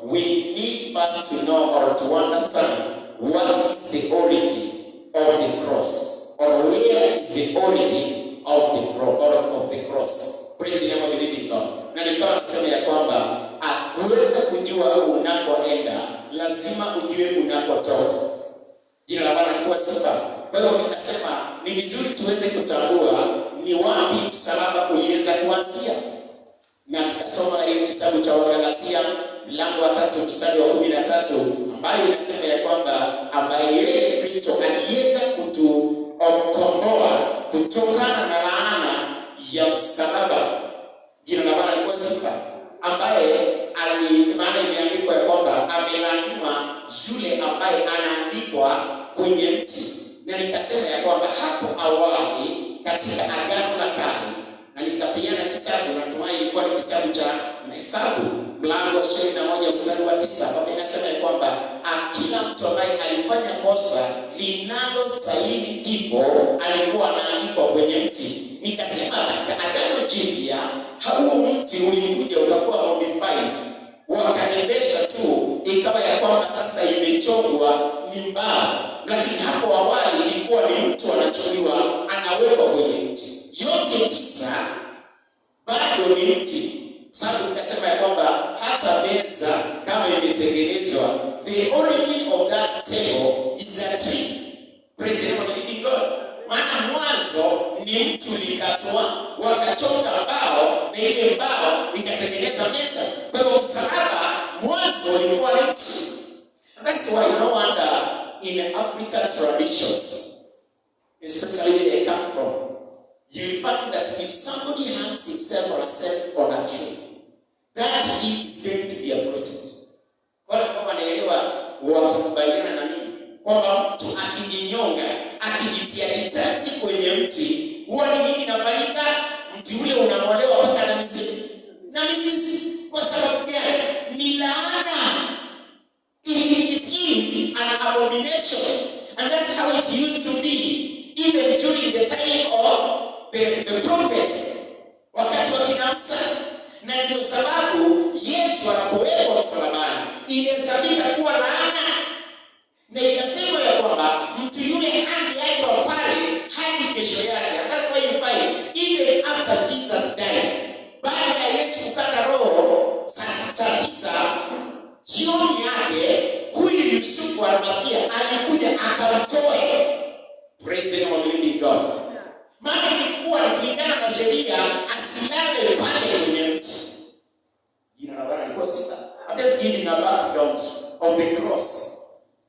we need first to know or to understand what is the origin of the cross, or where is the origin of the cross. Praise the name of the living God. Na nikawa nasema ya kwamba kuweza kujua unakoenda lazima ujue unakotoka. Jina la Bwana likuwa sifa. Kwa hiyo nikasema ni vizuri tuweze kutambua ni wapi msalaba uliweza kuanzia. Na tukasoma ile kitabu cha Wagalatia mlango wa 3 mstari wa 13 ambayo inasema ya kwamba ambaye yeye Kristo aliweza kutukomboa kutokana na laana ya msalaba. Jina la Bwana likuwa sifa. Ambaye maana imeandikwa ya kwamba amelaaniwa yule ambaye anaandikwa kwenye mti. Na nikasema ya kwamba hapo awali katika Agano la Kale, na nikapiana kitabu, natumai ilikuwa ni kitabu cha Hesabu mlango wa 21 mstari wa 9, ambapo inasema ya kwamba kila mtu ambaye alifanya kosa linalostahili kifo alikuwa anaandikwa kwenye mti. Nikasema katika Agano Jipya huo mti ulikuja ukakuwa modified, wakaendesha tu ikawa ya kwamba sasa imechongwa ni mbao, lakini hapo awali ilikuwa ni mtu anachukuliwa anawekwa kwenye mti. Yote 9 bado ni mti. Sababu nikasema ya kwamba hata meza kama imetengenezwa, the origin of that table is a tree. Praise the name of the living God. Maana mwanzo ni mtu likatwa, wakachonga mbao, na ile mbao ikatengeneza meza. Kwa hiyo msalaba mwanzo ilikuwa ni mti. That's why no wonder in African traditions, especially where they come from, you find that if somebody hangs himself or herself on a tree, that tree is going to be uprooted. Kwa kama naelewa watakubaliana na mimi kwamba mtu akijinyonga, akijitia kitati kwenye mti, huwa ni nini inafanyika? Mti ule unamolewa mpaka na mizizi. Na mizizi kwa sababu gani? Ni laana. It is an abomination, and that's how it used to be even during the time of the prophets, wakati wa kina Musa. Na ndio sababu Yesu anapowekwa msalabani inahesabika kuwa laana, na ikasema ya kwamba mtu yule angeachwa pale hadi kesho yake. That's why you find even after Jesus died, baada ya Yesu kukata roho saa 9 jioni yake, huyu Yusufu alibakia, alikuja akamtoe. Praise the name of the living God. Maana ilikuwa kulingana na sheria asilale pale kwenye mti. Jina la Bwana likuwa sifa. I'm just giving a background of the cross.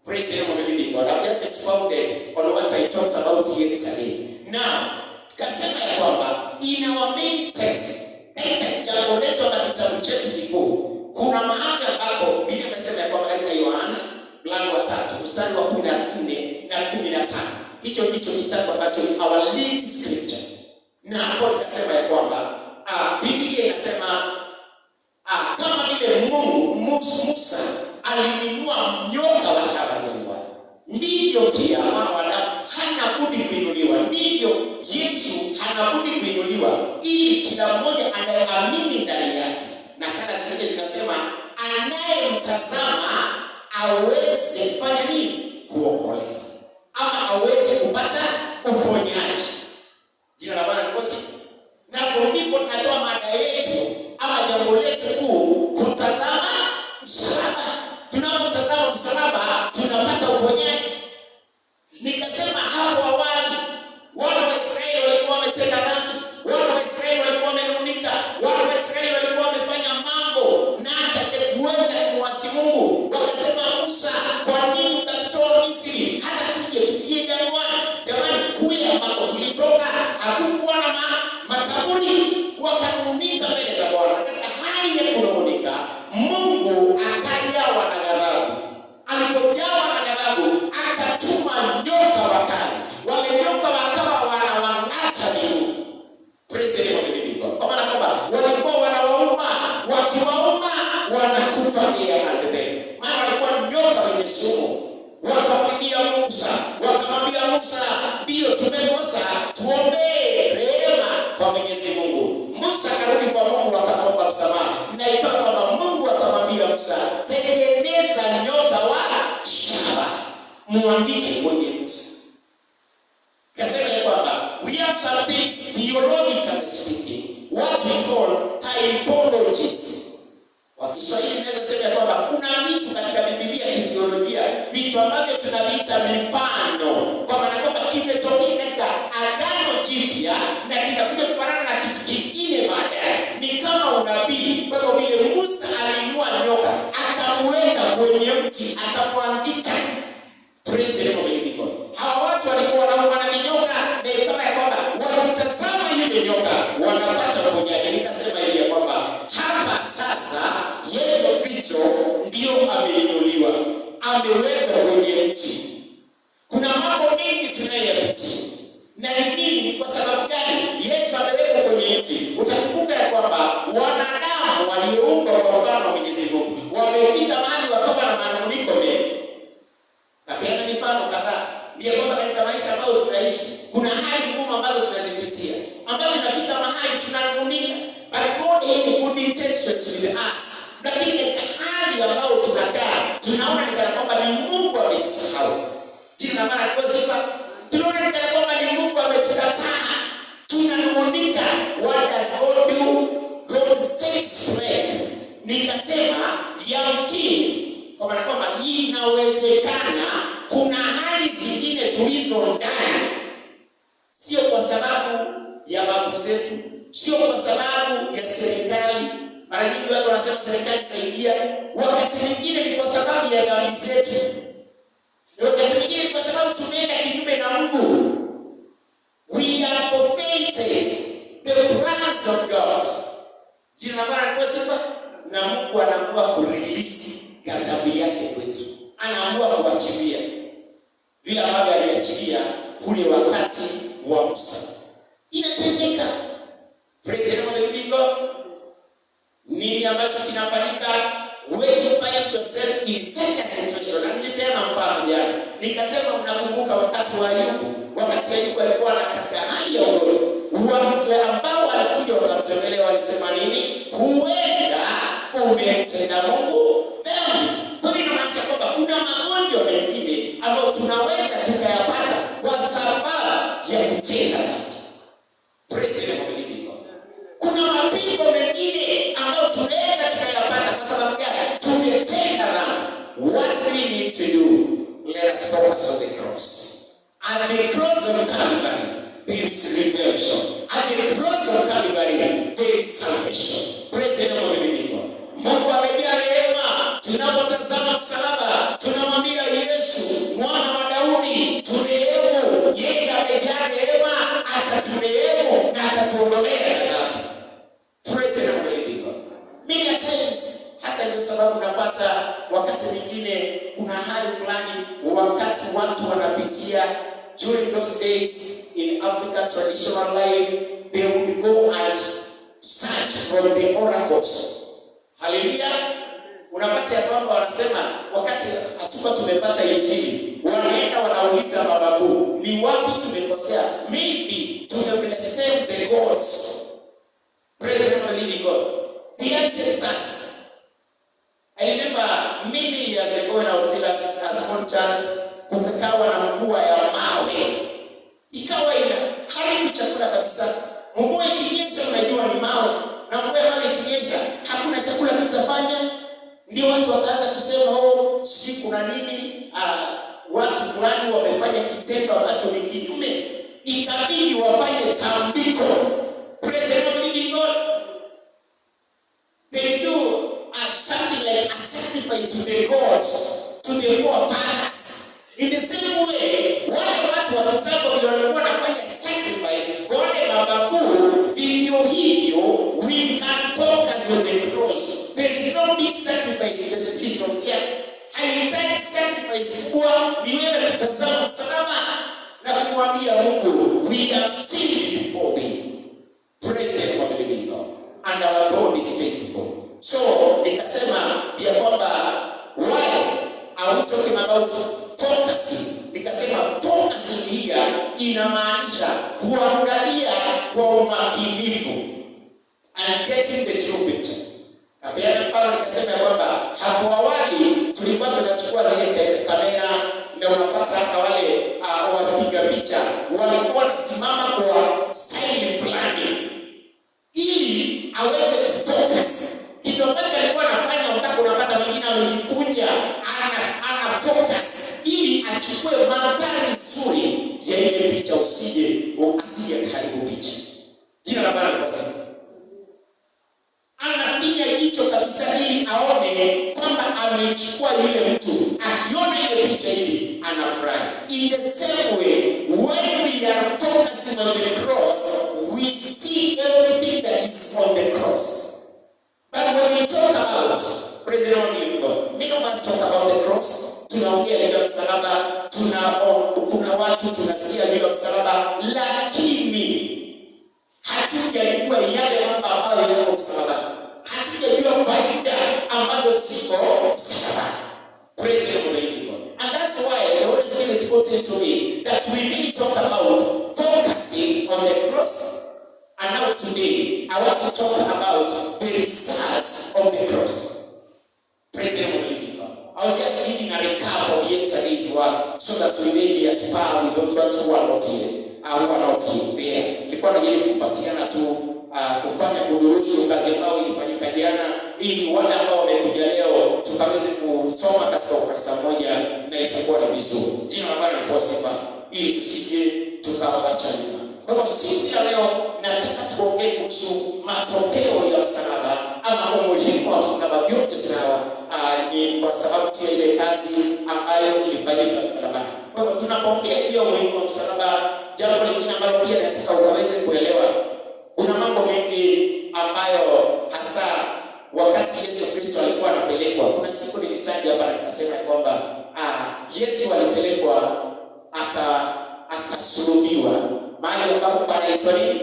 Praise the name of the living God. I've just expounded on what I talked about yesterday. Now, kasema ya kwamba in our main text, katika jambo letu la kitabu chetu kikuu, kuna mahali ambapo Biblia imesema ya kwamba katika Yohana mlango wa 3 mstari wa 14 na 15. Hicho ndicho kitabu ambacho ni our lead scripture. Na hapo nikasema ya kwamba Biblia inasema kama vile Musa aliinua nyoka wa shaba nyumba, ndivyo pia mwana wa Adamu hana budi kuinuliwa. Ndivyo Yesu hana budi kuinuliwa, ili kila mmoja anayeamini ndani yake, na kana zingine zinasema anayemtazama aweze kufanya nini? Kuokolewa, ama aweze kupata uponyaji. Jina la Bwana likosi. Na ndipo tunatoa mada yetu ama jambo letu kuu, kutazama msalaba. Tunapotazama msalaba tunapata uponyaji. Nikasema hapo awali wana wa Israeli walikuwa wametenda dhambi, wana wa Israeli walikuwa wamenunika, wana wa Israeli walikuwa wamefanya mambo na hata kuweza kumwasi Mungu. Wakasema, Musa, kwa nini ukatutoa Misri hata tuje tufie jangwani? Jamani, kule ambako tulitoka hakukuwa na makaburi. Wakanunika mbele za Bwana. Katika hali ya kununika, Mungu akajawa na ghadhabu. Alipojawa na ghadhabu, tengeneza nyoka wa shaba, muandike kwenye mti. Kasema ya kwamba we have some things theologically speaking, what we call typologies. Kwa Kiswahili tunaweza sema ya kwamba kuna vitu katika Biblia kitheolojia, vitu ambavyo tunaviita mifano, kwa maana kwamba kimetokea katika Agano Jipya na kinakuja kufanana na kitu kingine baadaye. Ni kama unabii, kwa vile Musa alinua nyoka, akamweka kwenye mti, akamwandika. Praise the Lord. Hawa watu walikuwa wanaona nyoka, na kama ya kwamba wanatazama ile nyoka wanapata uponyaji. Nikasema hivi ya kwamba hapa sasa Yesu Kristo ndio ameinuliwa, amewekwa kwenye mti. Kuna mambo mengi tunayoyapitia. Na nini? Ni kwa sababu gani Yesu amewekwa kwenye mti? Utakumbuka ya kwamba wanadamu walioumbwa kwa mfano wa Mwenyezi Mungu wamefika mahali wakawa na manunguniko mengi. Kapeana mifano kadhaa. Ndio kwamba katika maisha ambayo tunaishi kuna hali ngumu ambazo tunazipitia, ambazo tunafika mahali tunanungunika. But God has good intentions with us. Lakini katika hali ambayo tunakaa, tunaona ni kana kwamba ni Mungu ametusahau. Jina maana kwa sifa, tunaona ni kana kwamba ni Mungu ametukataa. Tunanungunika. What does God do? God sets bread. Nikasema yamkini kwa maana kwamba inawezekana kuna hali zingine tulizo ndani, sio kwa sababu ya babu zetu, sio kwa sababu ya serikali. Mara nyingi watu wanasema serikali saidia, wakati mwingine ni kwa sababu ya dhambi zetu, wakati mwingine ni kwa sababu tumeenda kinyume na Mungu. We have forfeited the plans of God. Jina Bwana kwa sifa. Na Mungu anaamua kurelease ghadhabu yake kwetu, anaamua kuachilia vile ambavyo aliachilia ule wakati wa Musa. Inatendeka. Praise the Lord. Nini ambacho kinafanyika when you find yourself in such a situation? Na nilipeana mfano jana, nikasema mnakumbuka wakati wa Ayubu. Wakati Ayubu alikuwa katika hali ya udhuru, wale ambao walikuja wakamtembelea walisema nini? Huenda umetenda Mungu dhambi. Kwa hiyo inamaanisha kwamba kuna magonjwa mengine ambayo tunaweza tukayapata kwa sababu ya kutenda dhambi. Praise the Lord. Kuna mapigo mengine ambayo tunaweza tukayapata kwa sababu gani? Tumetenda dhambi. What we need to do, let us focus on the cross. At the cross of Calvary, there is redemption. At the cross of Calvary, there is salvation. Praise the Lord. Mungu amejaa rehema. Tunapotazama msalaba, tunamwambia Yesu, mwana wa Daudi, turehemu. Yeye amejaa rehema, ataturehemu na atatuondolea dhambi. Praise the Lord. Many times, hata ndio sababu napata wakati mwingine kuna hali fulani wakati watu wanapitia during those days in African traditional life, they would go and search from the oracles. Hallelujah. Unapata ya kwamba wanasema wakati hatuko tumepata injili, wanaenda wanauliza mababu, ni wapi tumekosea? Maybe tumeblaspheme the gods. Praise the living God. The ancestors. I remember many years ago when I was still at a small church, kukakawa na mvua ya mawe. Ikawa ina haribu chakula kabisa. Mvua ikinyesha unajua ni mawe. Na mvua ya mawe ikinyesha hakuna chakula kitafanya. Ndio watu wakaanza kusema sisi kuna nini? Watu fulani wamefanya kitendo ambacho ni kinyume. Ikabidi wafanye tambiko. Praise the Lord. They do something like a sacrifice to the gods, to the forefathers. In the same way, wale watu wa kitambo vile walikuwa wanafanya sacrifice, wale mababu vivyo hivyo, we can focus on the cross. There is no big sacrifice in the spirit of God. Haihitaji sacrifice kuwa ni wewe kutazama msalaba na kumwambia Mungu, we have sinned before thee. Praise the Lord, living God. And our God is faithful. So, nikasema ya kwamba why are we talking about focusing? Nikasema focusing here inamaanisha kuangalia kwa umakinifu and getting the true picture. Kapeana mfano nikasema ya kwamba hapo awali amechukua yule mtu, akiona ile picha hili anafurahi. In the same way, when we are focusing on the cross, we see everything that is on the cross. But when we talk about, praise the Lord, many of us talk about the cross. Tunaongea juu ya msalaba, kuna watu tunasikia juu ya msalaba, lakini hatujajua yale mambo ambayo yako msalaba. Hatujajua faida ambazo ziko msalaba. Praise the Lord. And that's why the Holy Spirit put it to me that we need to talk about focusing on the cross. And now today, I want to talk about the results of the cross. Praise the Lord. I was just giving a recap of yesterday's work so that we may be at par with those ones who are not here. Who are not there. Nilikuwa najaribu kupatiana tu kufanya kudurusu kazi ambayo ilifanyika jana, ili wale ambao wamekuja leo tukaweze kusoma katika ukurasa mmoja na itakuwa ni vizuri. Jina la Bwana lipewe sifa, ili tusije tukawacha nyuma. Kwa hivyo siku ya leo nataka tuongee kuhusu matokeo ya msalaba ama umuhimu wa msalaba. Vyote sawa, ni kwa sababu tu ile kazi ambayo ilifanyika msalaba. Kwa hivyo tunapoongea hiyo umuhimu wa msalaba, jambo lingine ambalo pia nataka ukaweze kuelewa, kuna mambo mengi ambayo hasa wakati Yesu Kristo alikuwa anapelekwa. Kuna siku nilitaja hapa nikasema kwamba Yesu alipelekwa akasulubiwa mahali ambapo panaitwa nini?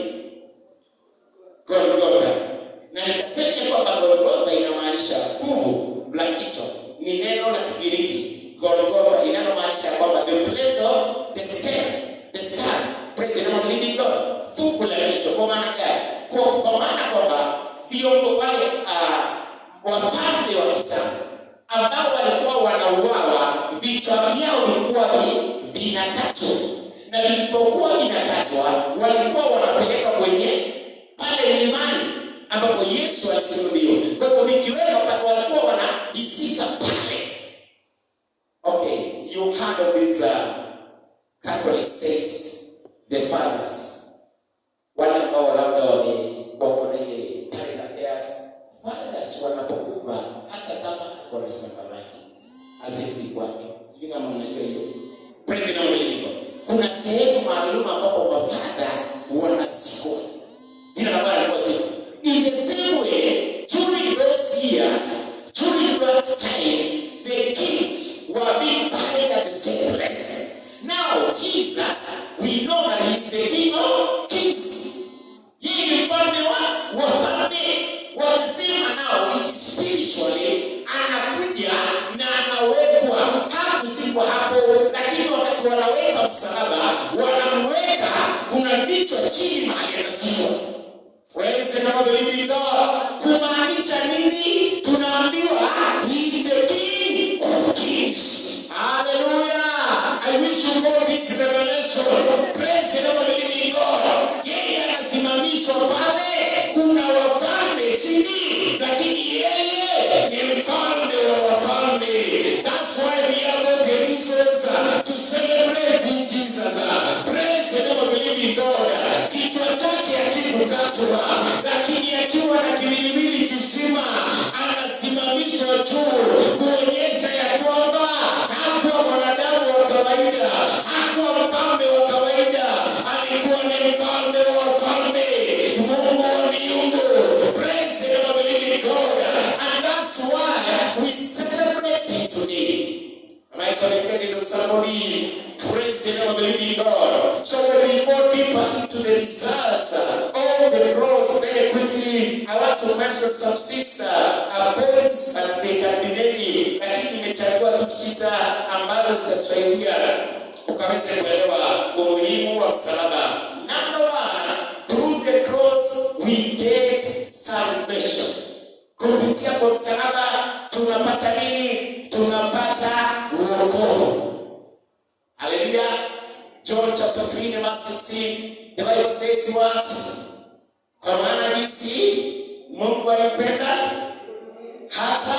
Golgotha. Na nikasema kwamba Golgotha inamaanisha fuvu la kichwa. Ni neno la Kigiriki. Golgotha linalomaanisha kwamba the place of the skull. Praise the Lord, living God. Fuvu la kichwa. Kwa maana gani? Kwa maana kwamba viongo wale wafalme wa kitambo ambao walikuwa wanauawa, vichwa vyao vilikuwa vinakatwa. Na vilipokuwa vinakatwa, walikuwa wanapeleka kwenye pale mlimani ambapo Yesu alisulubiwa. Kwa hivyo vikiwekwa walikuwa wanavisika pale. Okay, you heard of these Catholic saints, the fathers. Wale ambao labda wako na ile current affairs, fathers wanapokufa hata kama kwa samaki azidi kwake. Sijui kama mnajua hiyo. Praise the Lord. Kuna sehemu maalum ambapo mafadha wanazikwa. Jina la Bwana lipewe sifa. In the same way, during those years, during that time, the kings were being buried at the same place. Now, Jesus, we know that he is the King of Kings. Yeye ni mfalme wa wafalme. Wanasema nao it is spiritually, anakuja na anawekwa hakuzikwa hapo, lakini wakati wanaweka msalaba, wanamweka kuna vichwa chini mahali anazikwa. Where is the Lord living God? Kumaanisha nini? Tunaambiwa he is the King of Kings. Hallelujah. I wish you got this revelation. Praise the Lord living God. Yeye anasimamishwa pale, kuna wafalme chini, lakini yeye ni mfalme wa wafalme. That's why we have the reasons to celebrate Jesus. Praise the Lord living God. Kichwa chake hakikukatwa, lakini akiwa na kiwiliwili kizima anasimamishwa juu, kuonyesha ya kwamba hakuwa mwanadamu wa kawaida, hakuwa mfalme wa kawaida, alikuwa ni mfalme wa wafalme, Mungu wa miungu. Praise the Lord living God. And that's why we celebrate him today. Am I connected to somebody? Praise the Lord living God. So when we go deeper into the results of the cross, very quickly, I want to mention some 6 points that they can be made. Lakini nimechagua tu 6 ambazo zitatusaidia ukaweze kuelewa umuhimu wa msalaba. Number 1, through the cross we get salvation. Kupitia kwa msalaba tunapata nini? Tunapata wokovu. Hallelujah. John chapter 3 verse 16. The Bible says what? Kwa maana jinsi Mungu alipenda hata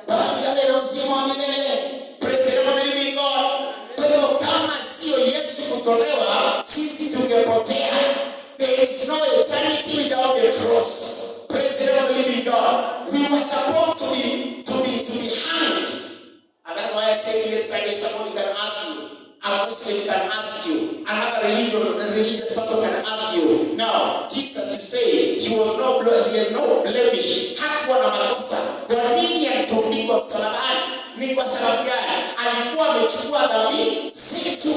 bali yale uzima wa milele. Praise the Lord living God. Kwa hiyo kama sio Yesu kutolewa, sisi tungepotea. There is no eternity he had no blemish, hakuwa na makosa. Kwa nini alitundikwa msalabani? Ni kwa sababu gani? Alikuwa amechukua dhambi zetu.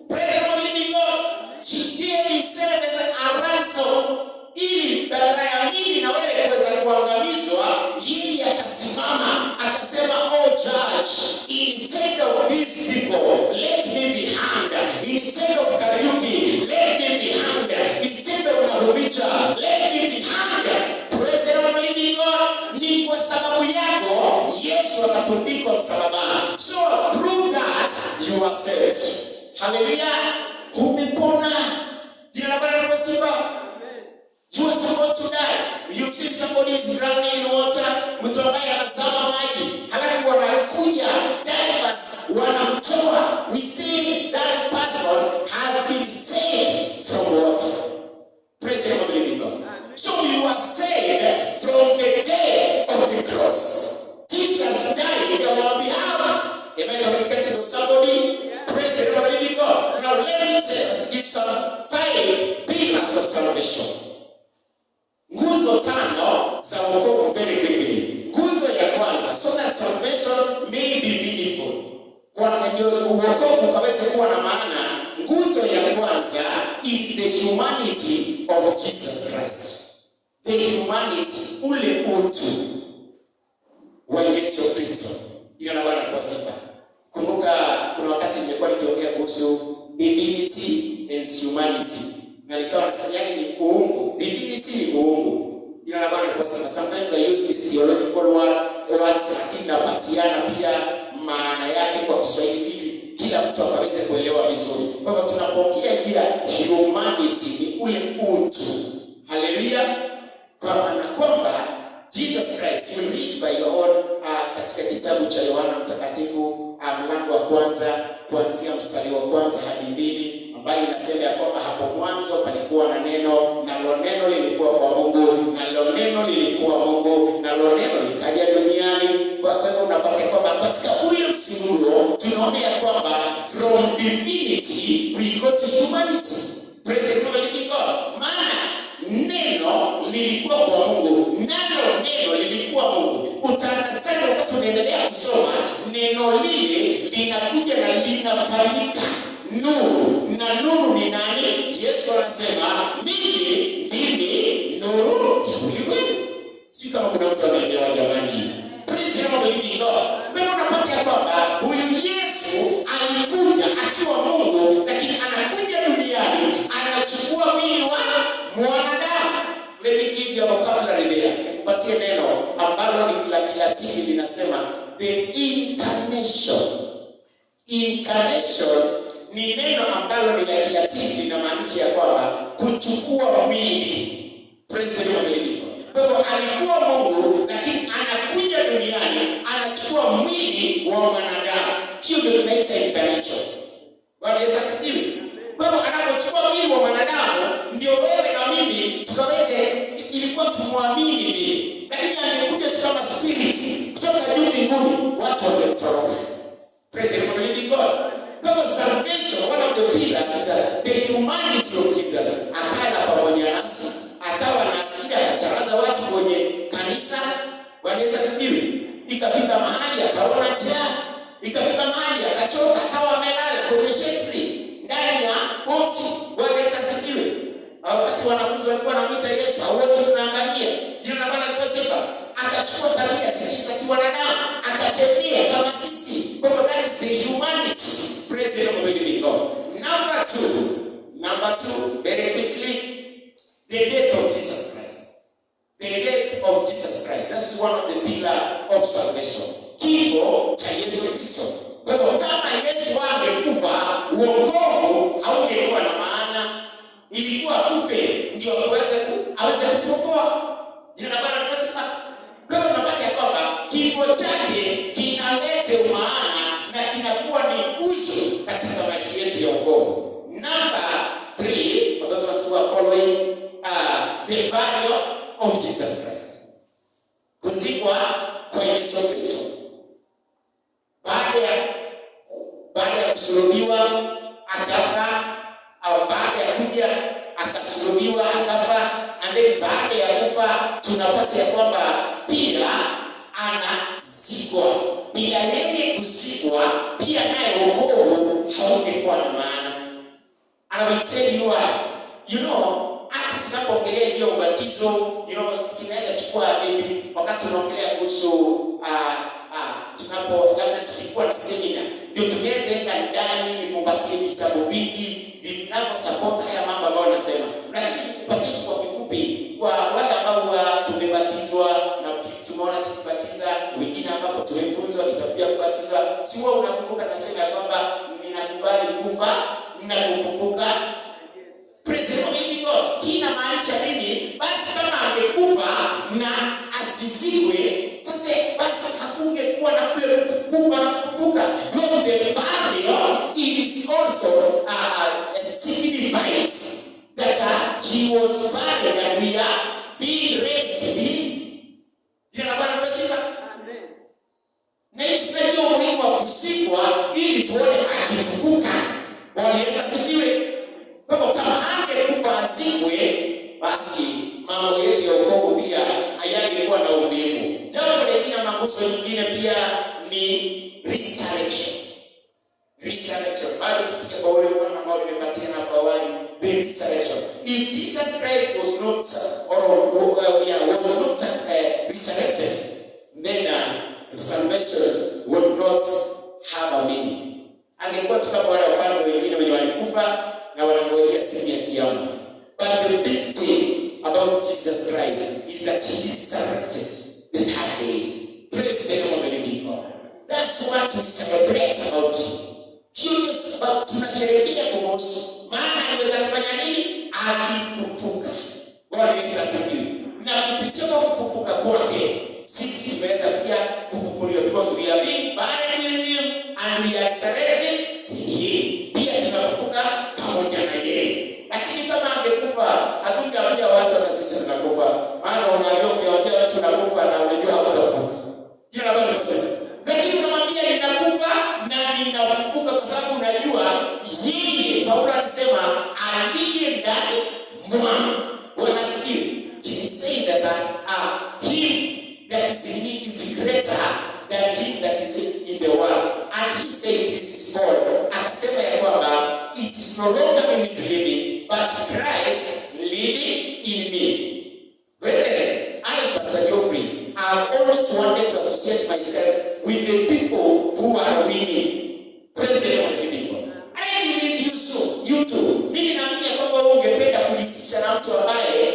Praise the living God. He gave himself as a ransom, ili badala ya mimi na wewe kuweza kuangamizwa, yeye akasimama akasema, oh judge, instead of these people, let me be hanged. Instead of Kariuki, let me be hanged. Instead of Marubicha, let me be hanged. Praise the living God. Ni kwa sababu yako Yesu akatundikwa msalabani. So through that you are saved. Hallelujah. Umepona. Jina la Bwana libarikiwe. You are supposed to die. You see somebody is drowning in water. Mtu ambaye anazama maji. Halafu wanakuja divers wanamtoa. We see that person has been saved from water. Praise the living God. So you are saved from the day of the cross. Jesus died on our behalf. Am I communicating with somebody? Praise the living God. Now let me give some 5 pillars of salvation. Nguzo 5 za wokovu very quickly. Nguzo ya kwanza, so that salvation may be meaningful. Kwa ndio wokovu ukaweze kuwa na maana, nguzo ya kwanza is the humanity of Jesus Christ. The humanity, ule utu wa Yesu Kristo. Hiyo na Bwana kwa sifa. Kumbuka kuna wakati nimekuwa nikiongea kuhusu divinity and humanity. Na nikawa nasema ni uungu. Divinity ni uungu. Ila Bwana kwa sababu sometimes I use this theological words lakini napatiana pia maana yake kwa Kiswahili ili kila mtu akaweze kuelewa vizuri. Kwa hivyo tunapoongea juu ya humanity ni ule utu. Hallelujah. Kwa maana kwamba Jesus Christ, we read by your own katika kitabu cha Yohana Mtakatifu mlango wa kwanza kuanzia mstari wa kwanza hadi 2, ambayo inasema ya kwamba hapo mwanzo palikuwa na neno, na lo neno lilikuwa kwa Mungu, na lo neno lilikuwa Mungu, na lo neno likaja duniani. Kwa hivyo unapata kwamba katika ule msururo tunaona ya kwamba from divinity we go to humanity. Praise the living God. Maana neno lilikuwa kwa Mungu, nalo neno lilikuwa Mungu. Utaangalia wakati unaendelea kusoma, neno lile linakuja na linafanyika nuru. Na nuru ni nani? Yesu anasema, mimi ndimi nuru ya ulimwengu. Sio kama kuna mtu anaelewa jamani. Praise the living God. Wewe unapata ya kwamba huyu Yesu alikuja akiwa Mungu, lakini anakuja duniani anachukua mwili wa mwanadamu. Let me give you a vocabulary there. Nikupatie neno ambalo ni la Kilatini linasema the incarnation. Incarnation ni neno ambalo ni la Kilatini linamaanisha kwamba kuchukua mwili. Praise the Lord. Kwa hivyo alikuwa Mungu lakini anakuja duniani anachukua mwili wa mwanadamu. Hiyo ndio tunaita incarnation. Bwana Yesu asifiwe. Kwa hivyo anapochukua mwili wa mwanadamu ndio wewe na mimi tukaweze ilikuwa tumwamini yeye. Lakini alikuja kama spirit kutoka juu mbinguni, watu wangetoroka. Praise the living God. Because salvation, one of the pillars is that the humanity of Jesus akawa pamoja nasi, akawa na asili akacharaza watu kwenye kanisa. Bwana Yesu asifiwe. Ikafika mahali akaona njaa, ikafika mahali akachoka, akawa amelala kwenye shekli ndani ya boti. Bwana Yesu asifiwe. Wakati wanafunzi walikuwa wanamuita Yesu, hawezi tunaangalia. Jina la Bwana liposifa, akachukua tabia za kiwanadamu, akatembea kama sisi. Kwa sababu that is the humanity. Praise the Lord, living God. Number two, very quickly, the death of Jesus Christ. The death of Jesus Christ. That's one of the pillars of salvation. Kifo cha Yesu Kristo. Kwa hivyo kama Yesu angekufa, wokovu haungekuwa na maana. Ilikuwa kufe ndio aweze kutuokoa. Jina la Bwana liposifa. Leo tunapata kwamba kifo chake kinaleta maana na kinakuwa ni nguzo katika maisha yetu ya wokovu. Number 3, for those who are following, the burial of Jesus Christ. Kuzikwa kwa Yesu Kristo. Baada ya kusulubiwa akafa, au baada ya kuja akasulubiwa akafa, and then baada baada ya kufa tunapata ya kwamba pia anazikwa. Bila yeye kuzikwa, pia naye wokovu haungekuwa na maana. And I will tell you why. You know, hata tunapoongelea hiyo ubatizo, tunaweza chukua bibi wakati tunaongelea kuhusu labda tulikuwa na semina, ndio tungeweza enda ndani nikupatie vitabu vingi vinavyosupport haya mambo ambayo nasema. Lakini kupatia kwa kifupi kwa wale ambao tumebatizwa na tumeona tukibatiza wengine ambapo tumefunzwa vitapia kubatizwa, si wewe unakumbuka nasema kwamba ninakubali kufa na kufufuka. Praise God. Kina maanisha nini? Basi kama angekufa na asizikwe, sasa basi hakungekuwa na kule kufa na kufufuka. Because the burial is also signifies that he was buried and we are being raised to be. Amen. Na isaiyo umuhimu wa kusikwa ili tuone akifufuka. Bwana Yesu asifiwe. Kwa kama angekufa azikwe, basi mambo yetu ya wokovu pia hayangekuwa na umuhimu. Jambo lingine na makosa mengine pia ni resurrection. Resurrection. Bado tupige kwa ule mfano ambao nimepatia hapo awali, resurrection. If Jesus Christ was not resurrected, then salvation would not have a meaning. Angekuwa tukapa wale wafalme wengine wenye walikufa na wanangojea siku ya kiyama. But the big thing about Jesus Christ is that he resurrected the third day. Praise the name of the living God. That's what we celebrate about him. Hiyo sababu tunasherehekea kumhusu. Maana anaweza kufanya nini? Alifufuka. Bwana Yesu asifiwe. Na kupitia kufufuka kwake, sisi tumeweza pia kufufuliwa. Because we are being buried with him and we are resurrected in him. Pia tunafufuka pamoja na yeye. Lakini kama angekufa, hatungeambia watu na sisi tunakufa. Maana unaambia ukiwaambia watu tunakufa na unajua hawatafufuka. Hiyo na bado nasema. Lakini unamwambia ninakufa na ninafufuka kwa sababu unajua yeye, Paulo anasema aliye ndani mwangu. Wanasikia. He said that him that is in me is greater than him that is in the world. And he said this is Paul. Akasema ya kwamba it is no longer me who is living, but Christ living in me. Brethren, I, Pastor Geoffrey, I've always wanted to associate myself with the people who are winning. Praise the Lord, people. I believe you so. You too. Mimi naamini kwamba ungependa kujihusisha na mtu ambaye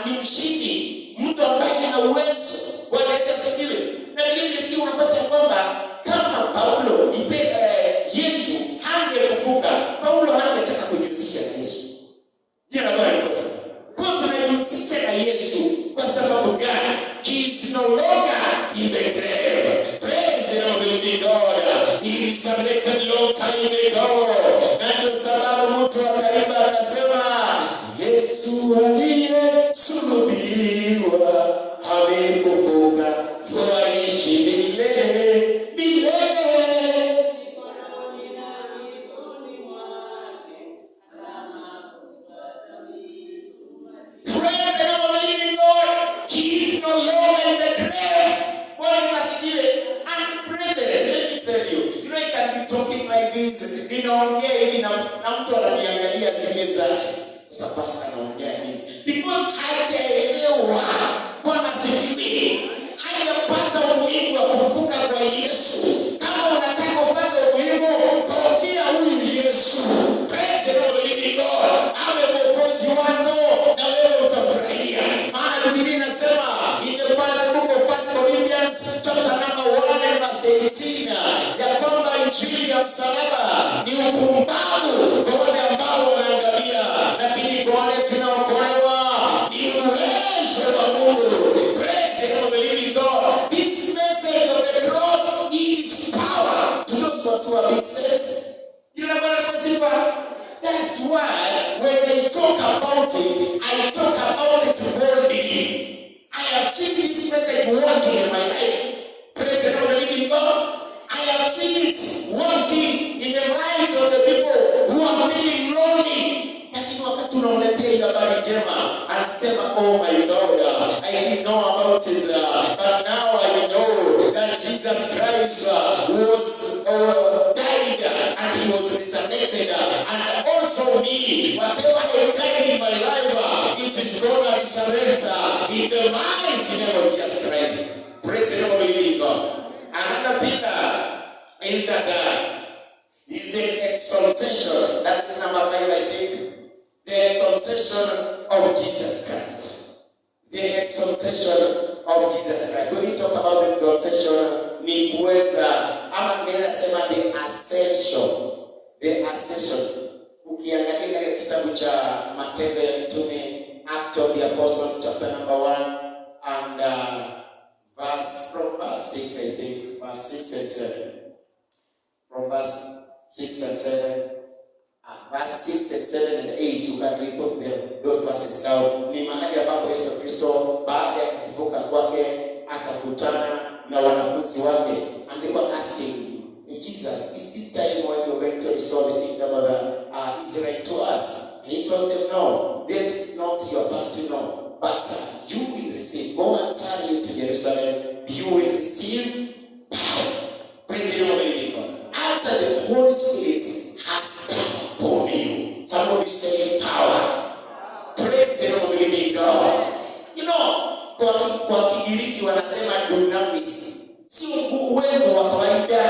ni mshindi, mtu ambaye ana uwezo. Bwana Yesu asifiwe. Na vile pia unapata kwamba kama Paulo Yesu hangefufuka, Paulo hangetaka kujihusisha na Yesu. Ndio naona ni kosa. Kwa tunajihusisha na Yesu kwa sababu gani? He is no longer in the grave. Praise the Lord, living God. He is resurrected long time ago. Na ndio sababu mtu akaimba akasema, Yesu aliyesulubiwa amefufuka, yuaishi milele milele. Praise the Lord, living God. He is no longer in the grave. Bwana asifiwe. And brethren, let me tell you, I can be talking like this. Ninaongea hivi na mtu ananiangalia sasa. Sasa pastor anaongea nini? Because hajaelewa. Bwana asifiwe. Hajapata umuhimu wa kufufuka kwa Yesu. Kama unataka upate umuhimu, pokea huyu Yesu. Praise the Lord, living God. Awe mwokozi wako na wewe utafurahia. Maana Biblia inasema in the book of 1 Corinthians chapter number 1 and verse 18 ya kwamba injili ya msalaba ni upumbavu kwa wale ambao wanaangamia, lakini kwa wale tunaokolewa ni uwezo wa Mungu. Praise the Lord, living God. This message of the cross is power to those who are being saved. You know what I'm saying? That's why when I talk about it, I talk about it boldly. I have seen this message working in my life. Praise the Lord, living God. I have seen it working in the lives of the people who are feeling lonely. Lakini wakati unauletea habari njema, anasema, oh my God, didn't know about it, but now I know that Jesus Christ was died and he was resurrected. And also me, whatever I died in my life, it is going to resurrect in the mighty name of Jesus Christ. Praise the name of the living God. Another thing is that is the exaltation. That's number 5, I think. The exaltation of Jesus Christ. The exaltation of Jesus Christ. When we talk about the exaltation, ni kuweza ama naweza sema the ascension. The ascension. Ukiangalia katika kitabu cha Matendo ya Mitume, Acts of the Apostles, chapter number 1 and from verse 6, I think, verse 6 and 7. From verse 6 and 7. Verse 6 and 7 and 8, you can read them, those verses now. Ni mahali ambapo Yesu Kristo baada ya kufufuka kwake akakutana na wanafunzi wake, and they were asking Jesus, is this time when you're going to restore the kingdom of Israel to us? And he told them, no, that's not your part to know, but you will receive. Go and tarry to Jerusalem, you will receive power. Praise the Lord, living God. After the Holy Spirit has come upon you. Somebody say power. Praise the Lord, living God. You know, kwa Kigiriki wanasema dunamis. Si uwezo wa kawaida,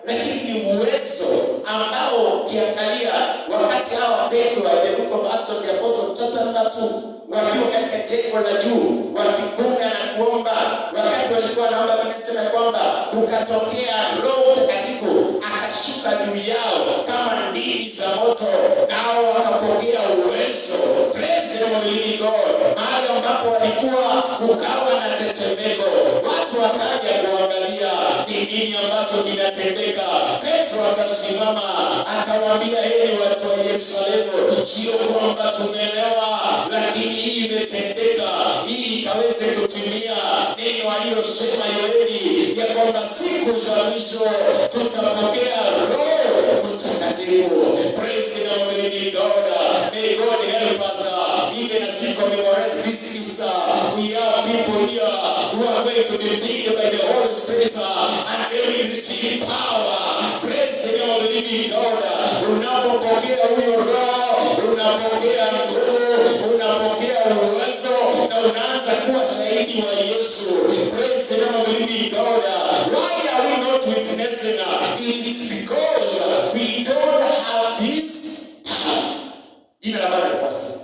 lakini ni uwezo ambao ukiangalia wakati hawa wapendwa wa the book of Acts of the Apostles chapter number 2 wakiwa katika jengo la juu wakifunga na kuomba, wakati walikuwa naomba, inasema kwamba ukatokea Roho Mtakatifu akashuka juu yao kama ndimi za moto, nao wakapokea uwezo. Praise the living God. Mahali ambapo walikuwa kukawa na tetemeko, watu wakaja kuangalia ni nini ambacho kinatendeka. Petro akasimama akawaambia, heri watu wa Yerusalemu, sio kwamba tumeelewa, lakini hii imetendeka, hii ikaweze kutimia neno alilosema Yoeli ya kwamba siku za mwisho tutapokea Roho Mtakatifu. Praise the Lord, living God. May God help us even as we commemorate this Easter. We have people here who are going to be filled by the Holy Spirit and they will receive power. Praise the Lord, living God. Unapopokea huyo Roho, unapokea nguvu, unapokea uwezo na unaanza kuwa shahidi wa Yesu. Praise the Lord, living God. Why are we not witnessing? It is because we don't have this power. Jina la Bwana libarikiwe.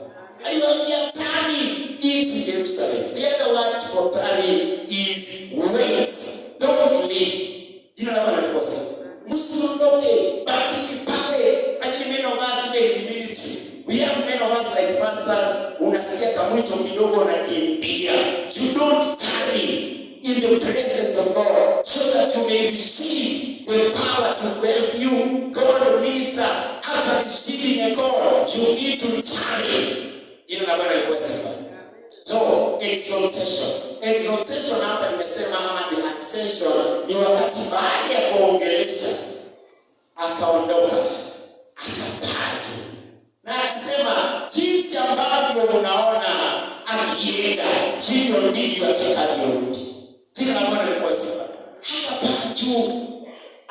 Aliwaambia tarry into Jerusalem. The other word for tarry is wait. Don't leave. Jina la Bwana libarikiwe. Msiondoke, baki pale. Lakini men of us in ministry, we have men of us like pastors, unasikia kamwito kidogo na kimbia. You don't tarry in the presence of God so that you may receive the power to help you. God minister after receiving a call, you need to tarry. Jina la Bwana libarikiwe. So, exaltation. Exaltation hapa nimesema ama the ascension ni wakati baada ya kuongelesha akaondoka akapaa juu. Na akasema jinsi ambavyo unaona akienda hivyo ndivyo atakavyorudi. Jina la Bwana libarikiwe. Akapaa juu.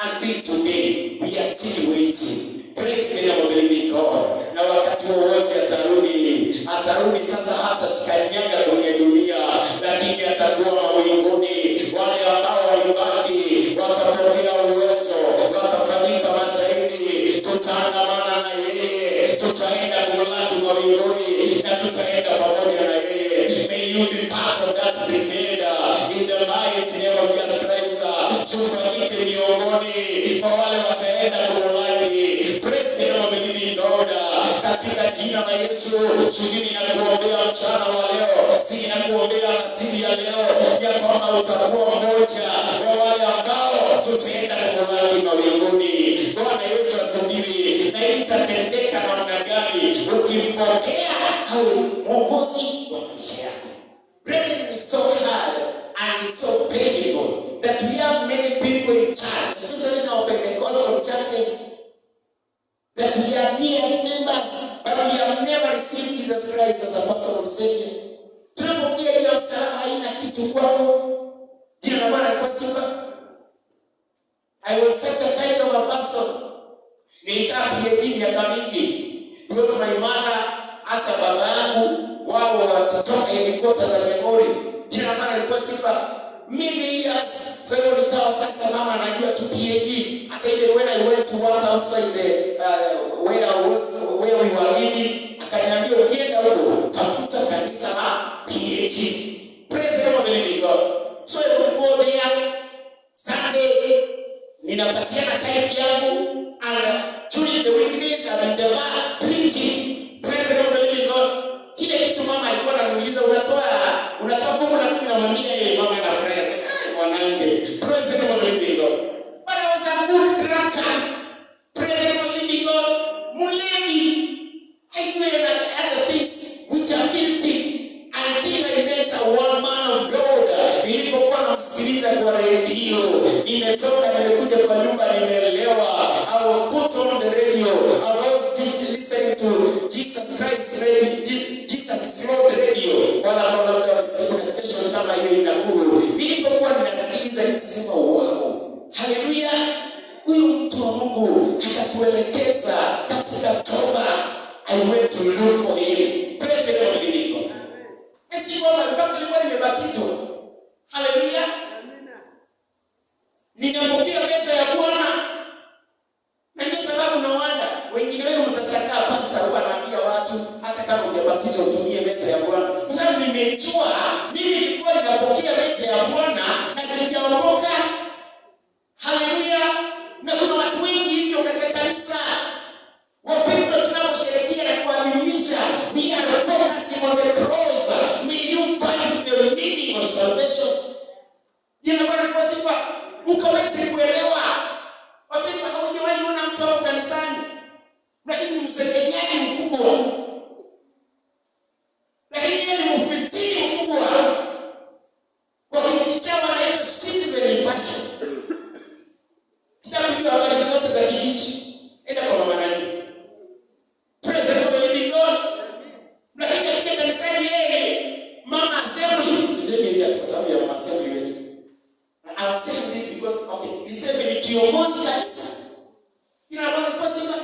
Until today we are still waiting. Praise the Lord, living God. Na wakati wowote atarudi sasa, hata shikanyaga kwenye dunia, lakini atakuwa mawinguni. Wale ambao walibaki wakapokea uwezo, wakafanyika mashahidi, tutaandamana na yeye, tutaenda kumlaki mawinguni na tutaenda pamoja na yeye. May you be part of that brigade in the mighty name of Jesus Christ. Tufanyike miongoni kwa wale wataenda kumlaki. Praise the Lord, living God. Katika jina la Yesu, shughuli ya kuombea mchana wa leo, si ya kuombea asili ya leo, ya kwamba utakuwa mmoja wa wale ambao tutaenda kumlaki mawinguni. Bwana Yesu asifiwe. Na itatendeka namna gani? Ukimpokea au mwokozi wa maisha yako. Brethren, is so hard and it's so painful that we have many people in church, especially in our Pentecostal churches, that we are here as members, but we have never received Jesus Christ as a personal Savior. Tunapokea Salaam haina kitu kwako. Jina la Bwana likuwa sifa. I was such a kind of a person. Nilikaa PhD miaka mingi. Because my mother, hata baba yangu, wao watatoka headquarters za memory. Jina la Bwana likuwa sifa. Many years, kwa hivyo nikawa sasa mama anajua tu PhD. Hata even when I went to work outside the where we were living, akaniambia ukienda huko tafuta kanisa la PhD. Praise the Lord, living God. So I would go there Sunday, ninapatiana time yangu, and during the weekdays I'm in the bar drinking. Praise the Lord, living God. Kile kitu mama alikuwa ananiuliza unatoa fungu la 10 na mwambie yeye mama anafurahia sana mwanangu. Praise the Lord, living God. But I was a good drunkard. Praise the Lord, living God. Mulevi. I knew other things which are filthy until I met a one man of God. Nilipokuwa namsikiliza kwa redio, nimetoka nimekuja kwa nyumba nimeelewa. I will put on the radio. I was listening to Jesus Christ radio, Jesus Lord radio. Wala station kama hiyo inakuru. Nilipokuwa ninasikiliza nikasema wow. Hallelujah. Huyu mtu wa Mungu akatuelekeza katika toba. I went to look for him. Praise the Lord, living God. Esi kwamba mpaka nilikuwa nimebatizwa. Hallelujah. Ninapokea meza ya Bwana. Na ndio sababu nawanda wengine wenu mtashangaa pastor huwa anaambia watu hata kama hujabatizwa utumie meza ya Bwana. Kwa sababu nimejua mimi nilikuwa ninapokea meza ya Bwana na sijaokoka. Hallelujah. Na kuna watu wengi hivyo katika kanisa. Wapendwa, tunaposherehekea na kuadhimisha, we are focusing on the cross. May you find the meaning of salvation. Jina Bwana kwa sifa, ukaweze kuelewa. Wapendwa, hawajawahi ona mtu wa kanisani, lakini msengenyaji mkubwa. Lakini yeye ni mfitini mkubwa. Kwa kichawa na hiyo citizen impression. Kitabu hiyo habari zote za kijiji. Enda kwa mama nani. Praise the Lord, living God. Lakini katika kanisani yeye mama assembly sisemi hivi kwa sababu ya mama assembly wetu. I'm saying this because okay, assembly ni kiongozi kanisa. Kila mara kwa sema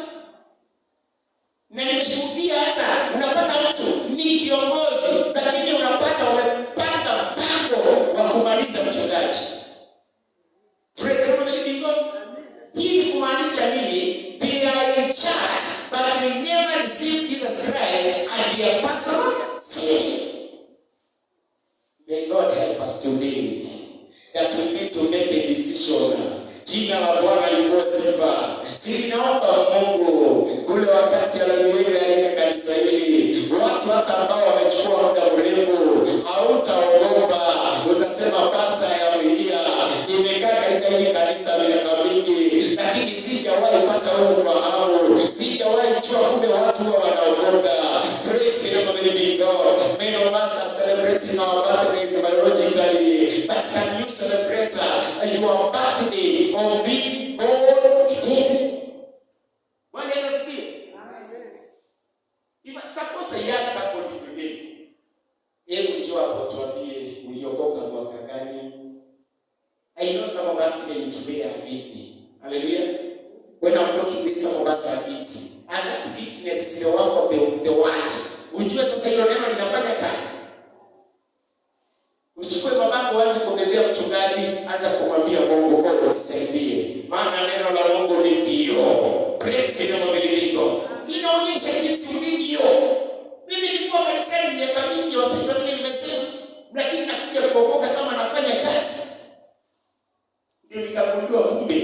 na nimeshuhudia hata unapata mtu ni kiongozi lakini unapata umepata mpango wa kumaliza mchungaji. Praise the Lord, living God. Hii kumaanisha nini? They are in church, but they never received Jesus Christ as their personal Savior. May God help us today that we need to make a decision. Jina la Bwana lipewe sifa. Ninaomba Mungu ule wakati aliniweka katika kanisa hili, watu hata ambao wamechukua muda mrefu, hautaogopa. Utasema pastor ya mhia, nimekaa katika hili kanisa miaka mingi, lakini sijawahi pata ufahamu. Sijawahi jua kumbe watu wanaogopa. Praise the Lord, living God. Many of us are celebrating our birthdays biologically, but can you celebrate your birthday of being born again? Bwana asifiwe. Amen. If suppose you ask somebody today, hebu njoo hapo tuambie uliokoka mwaka gani? I know some of us may today are 80. Hallelujah. When I'm talking with some of us are 80. And that weakness is the work of the word. Ujue sasa hilo neno linafanya kazi. Usichukue babako uanze kubebea mchungaji, anza kumwambia Mungu Mungu nisaidie. Maana neno la Mungu ni ndio. Praise the Lord, living God. Inaonyesha jinsi ulivyo. Mimi nilikuwa kanisani miaka mingi, wapendwa, nimesema, lakini nakuja kuokoka kama nafanya kazi. Ndio nikagundua kumbe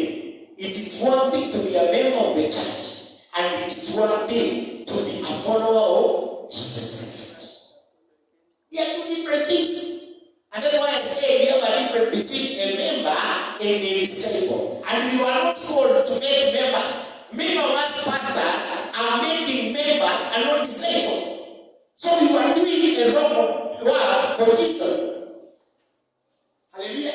it is one thing to be a member of the church and it is one thing to be a follower of Jesus Christ. They are two different things. And that's why I say we have a difference between a member and a disciple. And we are not called to make members. Many of us pastors are making members and not disciples. So we are doing a wrong work for Jesus. Hallelujah.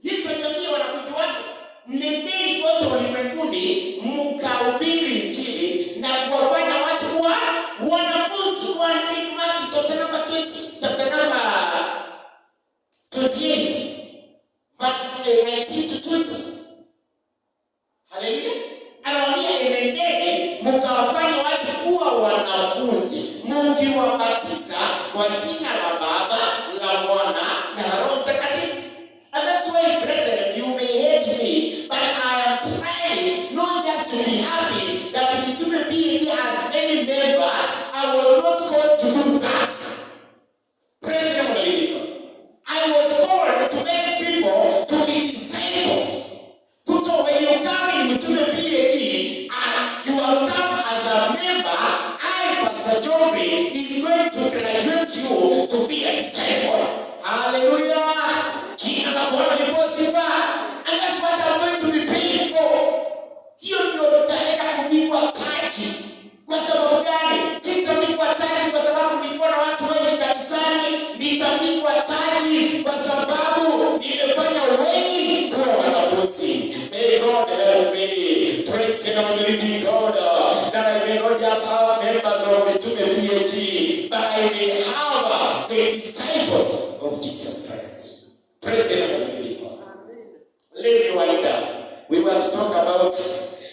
Yesu aliambia wanafunzi wake, nendeni kote ulimwenguni mkahubiri Injili na kuwafanya watu kuwa wanafunzi. Chapter number 20, chapter number 28 verse 19 to 20. Haleluya. Anawaambia enendeni mkawafanye watu kuwa wanafunzi, mkiwabatiza kwa jina la Baba, la Mwana na Roho Mtakatifu. And that's why, brethren, you may hate me, but I am trying not just to be happy that Mitume PAG has many members. I will not call to do that. Praise the Lord. I was called to make people to be disciples. So when you come in Mitume PAG and you have come as a member, Pastor Jory is going to graduate you to be a disciple. Hallelujah. Jina la Bwana lipo sifa. And that's what I'm going to be paying for. Hiyo ndio nitaenda kulipwa taji. Kwa sababu gani? Sitalipwa taji kwa sababu nilikuwa na watu wengi kanisani. Nitalipwa taji kwa sababu nimefanya wengi kuwa wanafunzi. May God help me. Praise the Lord, living God. That I may not just have members of Mitume PAG, but I may have the disciples of Jesus Christ. Praise the Lord, living God. Let me wind down. We want to talk about the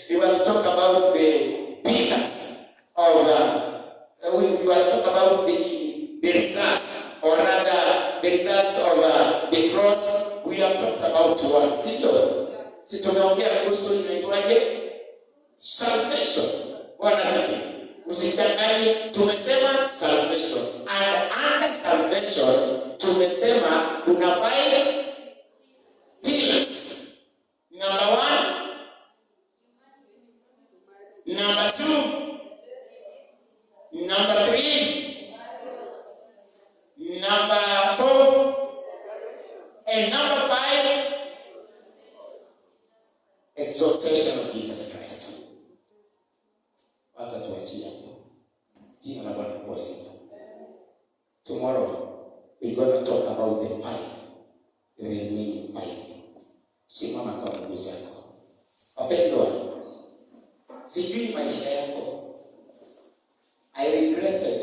pillars of we want to talk about the results, or rather the results of the cross. We have talked about one. Si tumeongea kuhusu inaitwaje? Salvation. Wanasema usichanganye, tumesema salvation. And under salvation tumesema kuna 5 pillars. Number 1, number 2, number 3, number 4, and number 5, exaltation of Jesus Christ. Wacha tuachie hapo. Jina la Bwana lipo sifa. Tomorrow we're going to talk about the 5, the remaining 5. Simama kwa miguu yako. Wapendwa, sijui maisha yako. I regretted.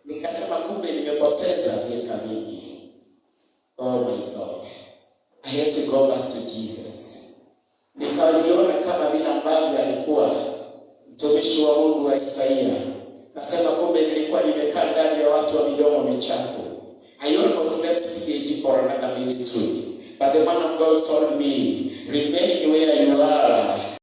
Nikasema kumbe nimepoteza miaka mingi. Oh my God. I had to go back to Jesus. Nikaliona kama vile ambavyo alikuwa mtumishi wa Mungu wa Isaia. Nasema kumbe nilikuwa nimekaa ndani ya watu wa midomo michafu. I almost left PAG for another ministry. But the man of God told me, remain where you are.